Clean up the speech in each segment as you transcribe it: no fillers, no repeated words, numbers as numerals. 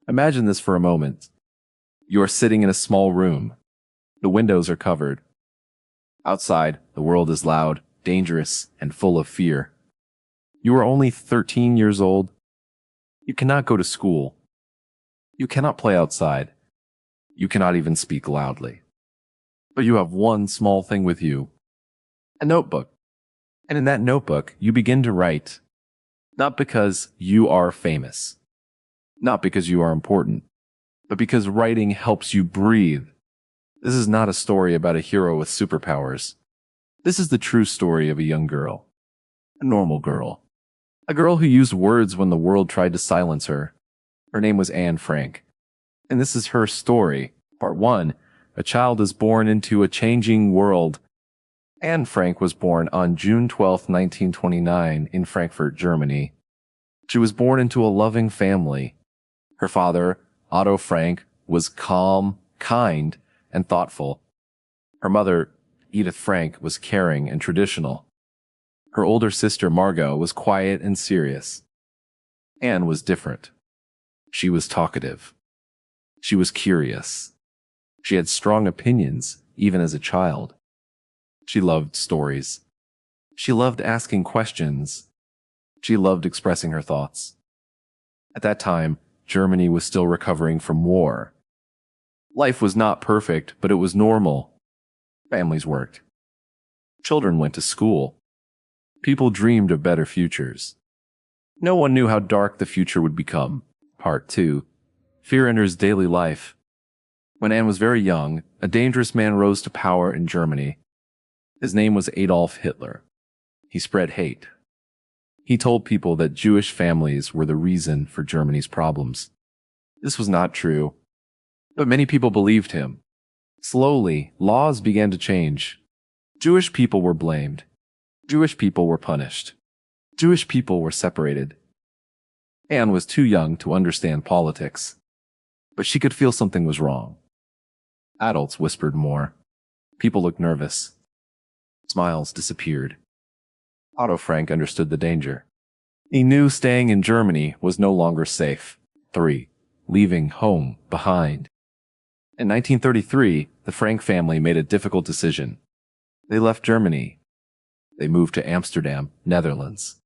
Imagine this for a moment. You are sitting in a small room. The windows are covered. Outside, the world is loud, dangerous, and full of fear. You are only 13 years old. You cannot go to school. You cannot play outside. You cannot even speak loudly. But you have one small thing with you, a notebook. And in that notebook, you begin to write, not because you are famous, not because you are important, but because writing helps you breathe. This is not a story about a hero with superpowers. This is the true story of a young girl, a normal girl, a girl who used words when the world tried to silence her. Her name was Anne Frank. And this is her story. Part 1. A child is born into a changing world. Anne Frank was born on June 12, 1929, in Frankfurt, Germany. She was born into a loving family. Her father, Otto Frank, was calm, kind, and thoughtful. Her mother, Edith Frank, was caring and traditional. Her older sister, Margot, was quiet and serious. Anne was different. She was talkative. She was curious. She had strong opinions, even as a child. She loved stories. She loved asking questions. She loved expressing her thoughts. At that time, Germany was still recovering from war. Life was not perfect, but it was normal. Families worked. Children went to school. People dreamed of better futures. No one knew how dark the future would become. Part 2. Fear enters daily life. When Anne was very young, a dangerous man rose to power in Germany. His name was Adolf Hitler. He spread hate. He told people that Jewish families were the reason for Germany's problems. This was not true, but many people believed him. Slowly, laws began to change. Jewish people were blamed. Jewish people were punished. Jewish people were separated. Anne was too young to understand politics, but she could feel something was wrong. Adults whispered more. People looked nervous. Smiles disappeared. Otto Frank understood the danger. He knew staying in Germany was no longer safe. 3. Leaving home behind. In 1933, the Frank family made a difficult decision. They left Germany. They moved to Amsterdam, Netherlands.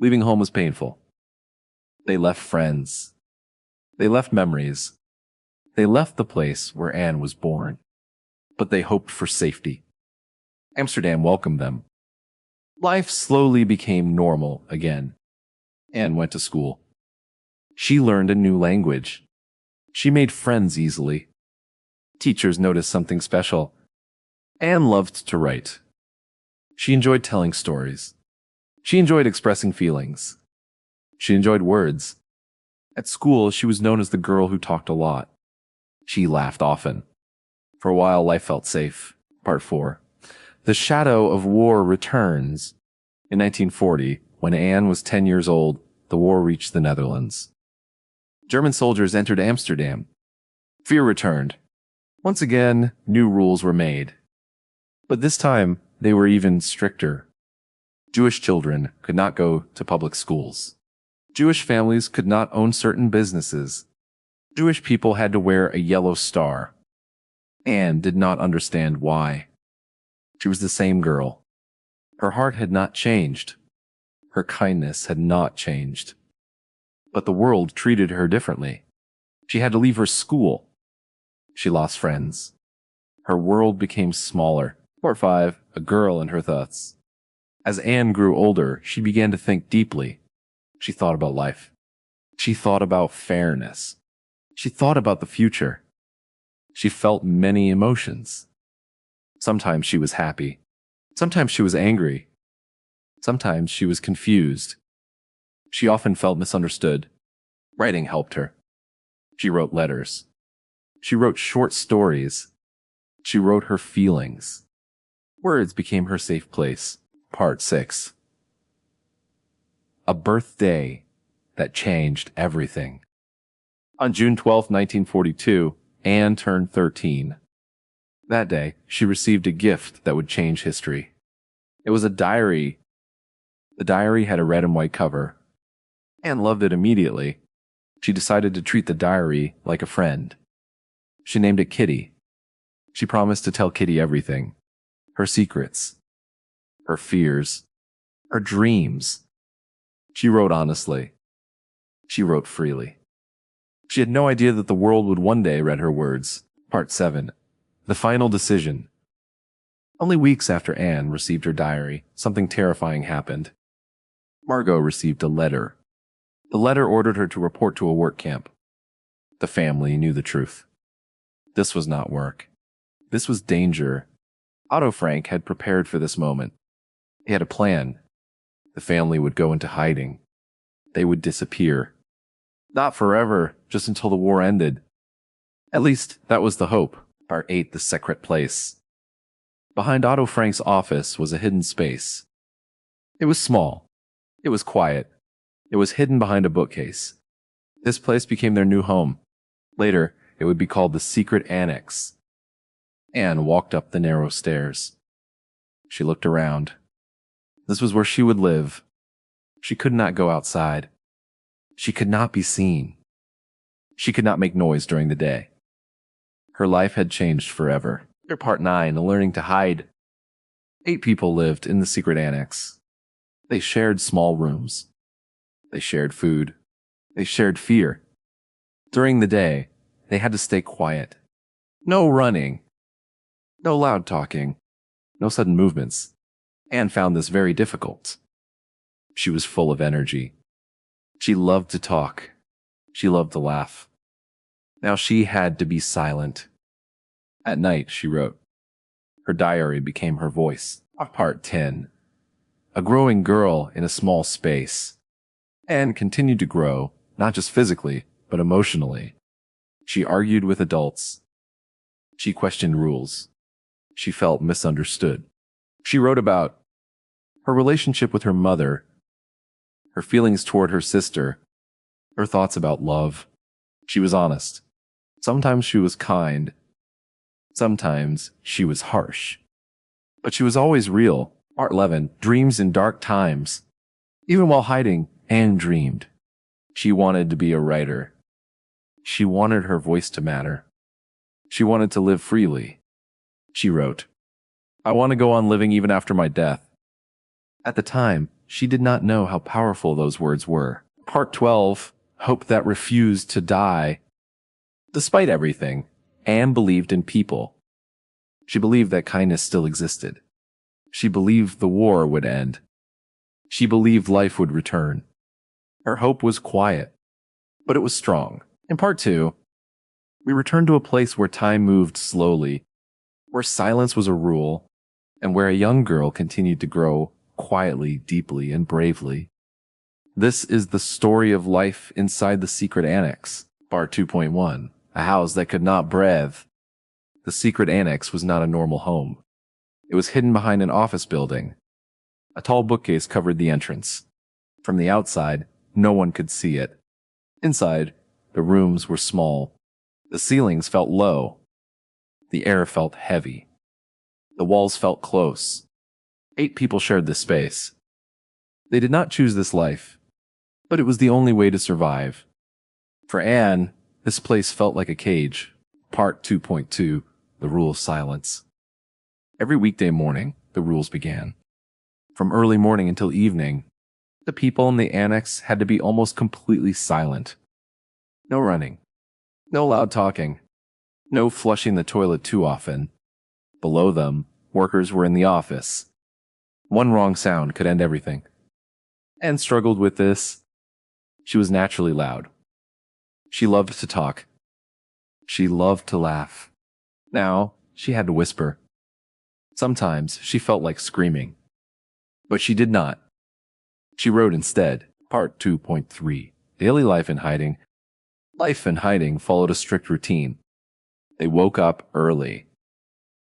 Leaving home was painful. They left friends. They left memories. They left the place where Anne was born. But they hoped for safety. Amsterdam welcomed them. Life slowly became normal again. Anne went to school. She learned a new language. She made friends easily. Teachers noticed something special. Anne loved to write. She enjoyed telling stories. She enjoyed expressing feelings. She enjoyed words. At school, she was known as the girl who talked a lot. She laughed often. For a while, life felt safe. Part 4. The shadow of war returns. In 1940, when Anne was 10 years old, the war reached the Netherlands. German soldiers entered Amsterdam. Fear returned. Once again, new rules were made. But this time, they were even stricter. Jewish children could not go to public schools. Jewish families could not own certain businesses. Jewish people had to wear a yellow star. Anne did not understand why. She was the same girl. Her heart had not changed. Her kindness had not changed. But the world treated her differently. She had to leave her school. She lost friends. Her world became smaller. Part 5. A girl and her thoughts. As Anne grew older, she began to think deeply. She thought about life. She thought about fairness. She thought about the future. She felt many emotions. Sometimes she was happy. Sometimes she was angry. Sometimes she was confused. She often felt misunderstood. Writing helped her. She wrote letters. She wrote short stories. She wrote her feelings. Words became her safe place. Part 6. A birthday that changed everything. On June 12, 1942, Anne turned 13. That day, she received a gift that would change history. It was a diary. The diary had a red and white cover. Anne loved it immediately. She decided to treat the diary like a friend. She named it Kitty. She promised to tell Kitty everything. Her secrets. Her fears. Her dreams. She wrote honestly. She wrote freely. She had no idea that the world would one day read her words. Part 7. The Final Decision. Only weeks after Anne received her diary, something terrifying happened. Margot received a letter. The letter ordered her to report to a work camp. The family knew the truth. This was not work. This was danger. Otto Frank had prepared for this moment. He had a plan. The family would go into hiding. They would disappear. Not forever, just until the war ended. At least, that was the hope. Part 8, The Secret Place. Behind Otto Frank's office was a hidden space. It was small. It was quiet. It was hidden behind a bookcase. This place became their new home. Later, it would be called the Secret Annex. Anne walked up the narrow stairs. She looked around. This was where she would live. She could not go outside. She could not be seen. She could not make noise during the day. Her life had changed forever. Part 9, Learning to Hide. 8 people lived in the secret annex. They shared small rooms. They shared food. They shared fear. During the day, they had to stay quiet. No running. No loud talking. No sudden movements. Anne found this very difficult. She was full of energy. She loved to talk. She loved to laugh. Now she had to be silent. At night, she wrote. Her diary became her voice. Part 10. A growing girl in a small space. Anne continued to grow, not just physically, but emotionally. She argued with adults. She questioned rules. She felt misunderstood. She wrote about her relationship with her mother, her feelings toward her sister, her thoughts about love. She was honest. Sometimes she was kind. Sometimes she was harsh. But she was always real. Part 11, Dreams in Dark Times. Even while hiding, Anne dreamed. She wanted to be a writer. She wanted her voice to matter. She wanted to live freely. She wrote, I want to go on living even after my death. At the time, she did not know how powerful those words were. Part 12, Hope That Refused to Die. Despite everything, Anne believed in people. She believed that kindness still existed. She believed the war would end. She believed life would return. Her hope was quiet, but it was strong. In part 2, we returned to a place where time moved slowly, where silence was a rule, and where a young girl continued to grow quietly, deeply, and bravely. This is the story of life inside the secret annex. Part 2.1, A House That Could Not Breathe. The secret annex was not a normal home. It was hidden behind an office building. A tall bookcase covered the entrance. From the outside, no one could see it. Inside, the rooms were small. The ceilings felt low. The air felt heavy. The walls felt close. 8 people shared this space. They did not choose this life, but it was the only way to survive. For Anne, this place felt like a cage. Part 2.2, The Rule of Silence. Every weekday morning, the rules began. From early morning until evening, the people in the annex had to be almost completely silent. No running. No loud talking. No flushing the toilet too often. Below them, workers were in the office. One wrong sound could end everything. Anne struggled with this. She was naturally loud. She loved to talk. She loved to laugh. Now, she had to whisper. Sometimes she felt like screaming. But she did not. She wrote instead. Part 2.3, Daily Life in Hiding. Life in hiding followed a strict routine. They woke up early.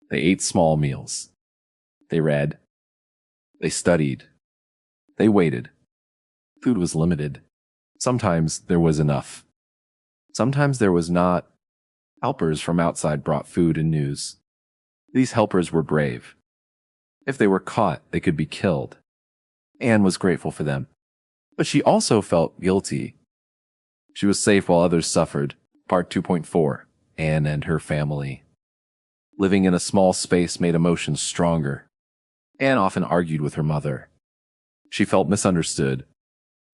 They ate small meals. They read. They studied. They waited. Food was limited. Sometimes there was enough. Sometimes there was not. Helpers from outside brought food and news. These helpers were brave. If they were caught, they could be killed. Anne was grateful for them. But she also felt guilty. She was safe while others suffered. Part 2.4. Anne and her family. Living in a small space made emotions stronger. Anne often argued with her mother. She felt misunderstood.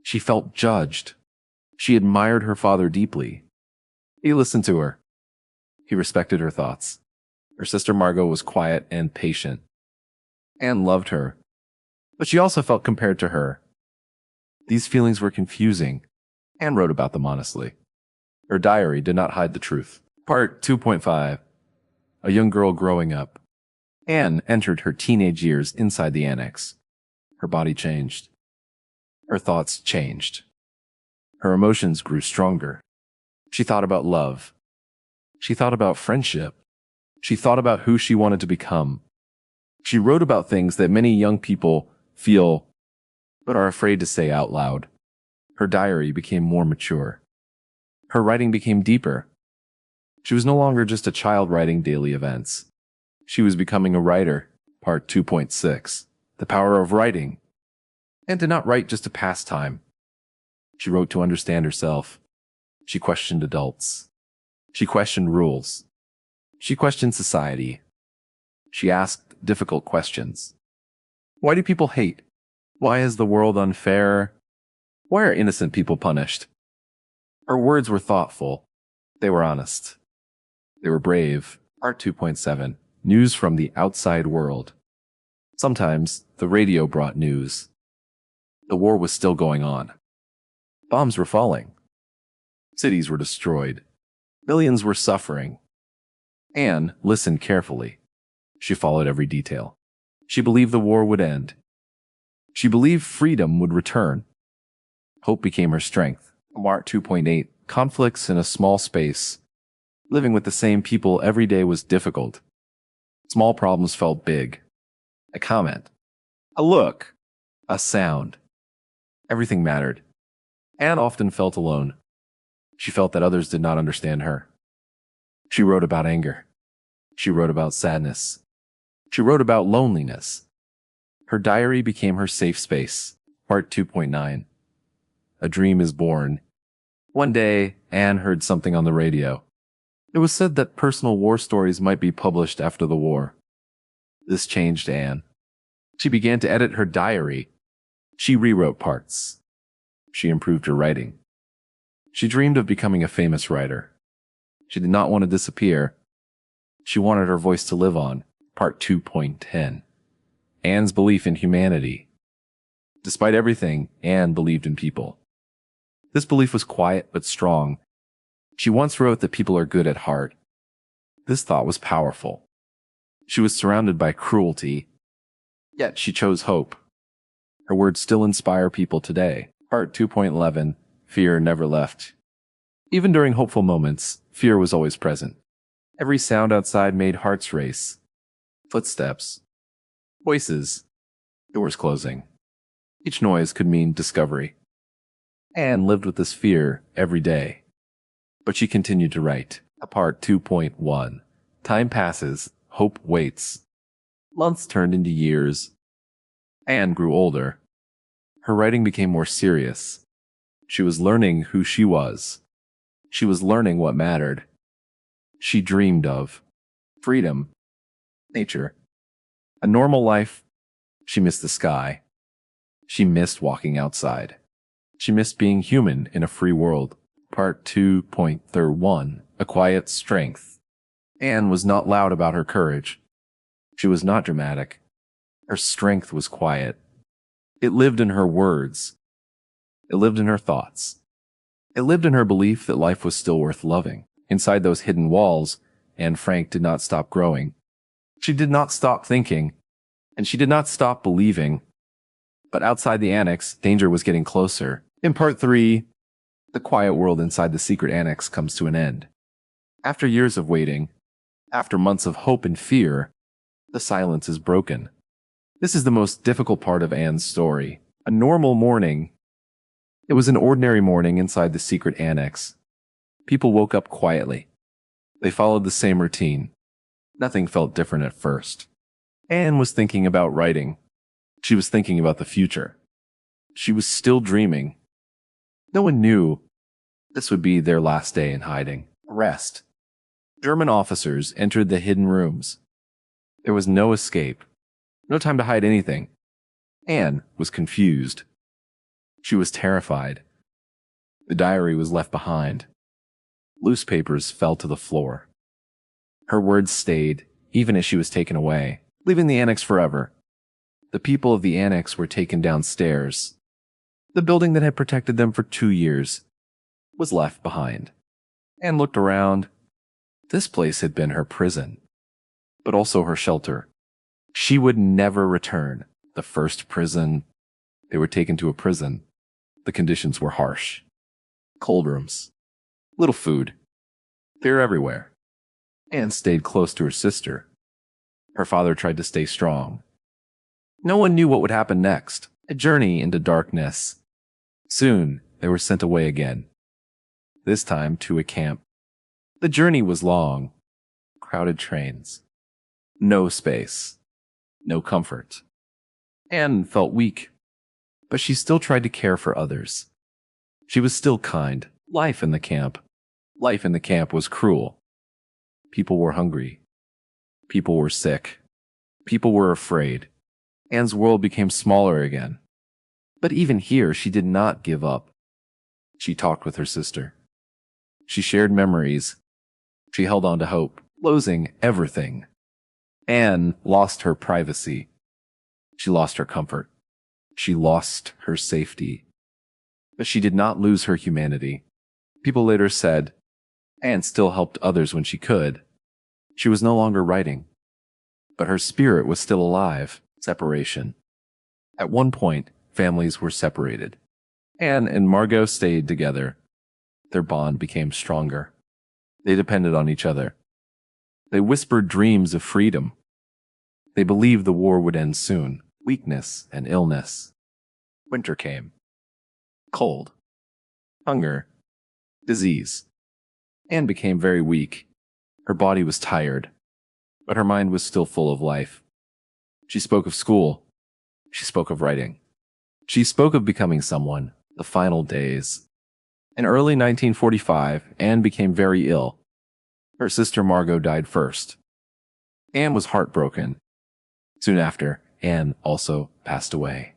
She felt judged. She admired her father deeply. He listened to her. He respected her thoughts. Her sister Margot was quiet and patient. Anne loved her, but she also felt compared to her. These feelings were confusing. Anne wrote about them honestly. Her diary did not hide the truth. Part 2.5. A young girl growing up. Anne entered her teenage years inside the annex. Her body changed. Her thoughts changed. Her emotions grew stronger. She thought about love. She thought about friendship. She thought about who she wanted to become. She wrote about things that many young people feel but are afraid to say out loud. Her diary became more mature. Her writing became deeper. She was no longer just a child writing daily events. She was becoming a writer. Part 2.6. The power of writing. Anne did not write just to pass time. She wrote to understand herself. She questioned adults. She questioned rules. She questioned society. She asked difficult questions. Why do people hate? Why is the world unfair? Why are innocent people punished? Her words were thoughtful. They were honest. They were brave. Part 2.7. News from the outside world. Sometimes the radio brought news. The war was still going on. Bombs were falling. Cities were destroyed. Millions were suffering. Anne listened carefully. She followed every detail. She believed the war would end. She believed freedom would return. Hope became her strength. Part 2.8. Conflicts in a small space. Living with the same people every day was difficult. Small problems felt big. A comment. A look. A sound. Everything mattered. Anne often felt alone. She felt that others did not understand her. She wrote about anger. She wrote about sadness. She wrote about loneliness. Her diary became her safe space. Part 2.9. A dream is born. One day, Anne heard something on the radio. It was said that personal war stories might be published after the war. This changed Anne. She began to edit her diary. She rewrote parts. She improved her writing. She dreamed of becoming a famous writer. She did not want to disappear. She wanted her voice to live on. Part 2.10. Anne's belief in humanity. Despite everything, Anne believed in people. This belief was quiet but strong. She once wrote that people are good at heart. This thought was powerful. She was surrounded by cruelty, yet she chose hope. Her words still inspire people today. Part 2.11. Fear never left. Even during hopeful moments, fear was always present. Every sound outside made hearts race. Footsteps. Voices. Doors closing. Each noise could mean discovery. Anne lived with this fear every day. But she continued to write. Part 2.1. Time passes. Hope waits. Months turned into years. Anne grew older. Her writing became more serious. She was learning who she was. She was learning what mattered. She dreamed of freedom, nature, a normal life. She missed the sky. She missed walking outside. She missed being human in a free world. Part 2.31. A quiet strength. Anne was not loud about her courage. She was not dramatic. Her strength was quiet. It lived in her words. It lived in her thoughts. It lived in her belief that life was still worth loving. Inside those hidden walls, Anne Frank did not stop growing. She did not stop thinking, and she did not stop believing. But outside the annex, danger was getting closer. In Part 3, the quiet world inside the secret annex comes to an end. After years of waiting, after months of hope and fear, the silence is broken. This is the most difficult part of Anne's story. A normal morning. It was an ordinary morning inside the secret annex. People woke up quietly. They followed the same routine. Nothing felt different at first. Anne was thinking about writing. She was thinking about the future. She was still dreaming. No one knew. This would be their last day in hiding. Arrest. German officers entered the hidden rooms. There was no escape, no time to hide anything. Anne was confused. She was terrified. The diary was left behind. Loose papers fell to the floor. Her words stayed, even as she was taken away, leaving the annex forever. The people of the annex were taken downstairs. The building that had protected them for 2 years was left behind. Anne looked around. This place had been her prison, but also her shelter. She would never return. The first prison. They were taken to a prison. The conditions were harsh. Cold rooms. Little food. They were everywhere. Anne stayed close to her sister. Her father tried to stay strong. No one knew what would happen next. A journey into darkness. Soon, they were sent away again. This time to a camp. The journey was long. Crowded trains. No space. No comfort. Anne felt weak, but she still tried to care for others. She was still kind. Life in the camp was cruel. People were hungry. People were sick. People were afraid. Anne's world became smaller again. But even here, she did not give up. She talked with her sister. She shared memories. She held on to hope, losing everything. Anne lost her privacy. She lost her comfort. She lost her safety. But she did not lose her humanity. People later said, Anne still helped others when she could. She was no longer writing. But her spirit was still alive. Separation. At one point, families were separated. Anne and Margot stayed together. Their bond became stronger. They depended on each other. They whispered dreams of freedom. They believed the war would end soon. Weakness and illness. Winter came. Cold. Hunger. Disease. Anne became very weak. Her body was tired, but her mind was still full of life. She spoke of school. She spoke of writing. She spoke of becoming someone, the final days. In early 1945, Anne became very ill. Her sister Margot died first. Anne was heartbroken. Soon after, Anne also passed away.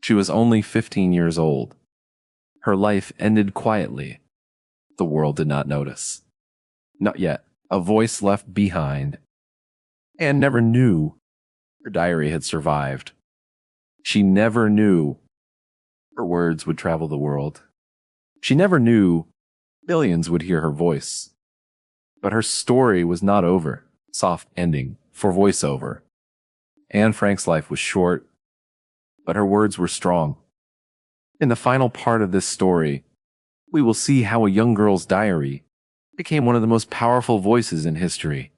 She was only 15 years old. Her life ended quietly. The world did not notice. Not yet. A voice left behind. Anne never knew her diary had survived. She never knew her words would travel the world. She never knew millions would hear her voice. But her story was not over. Soft ending for voiceover. Anne Frank's life was short, but her words were strong. In the final part of this story, we will see how a young girl's diary became one of the most powerful voices in history.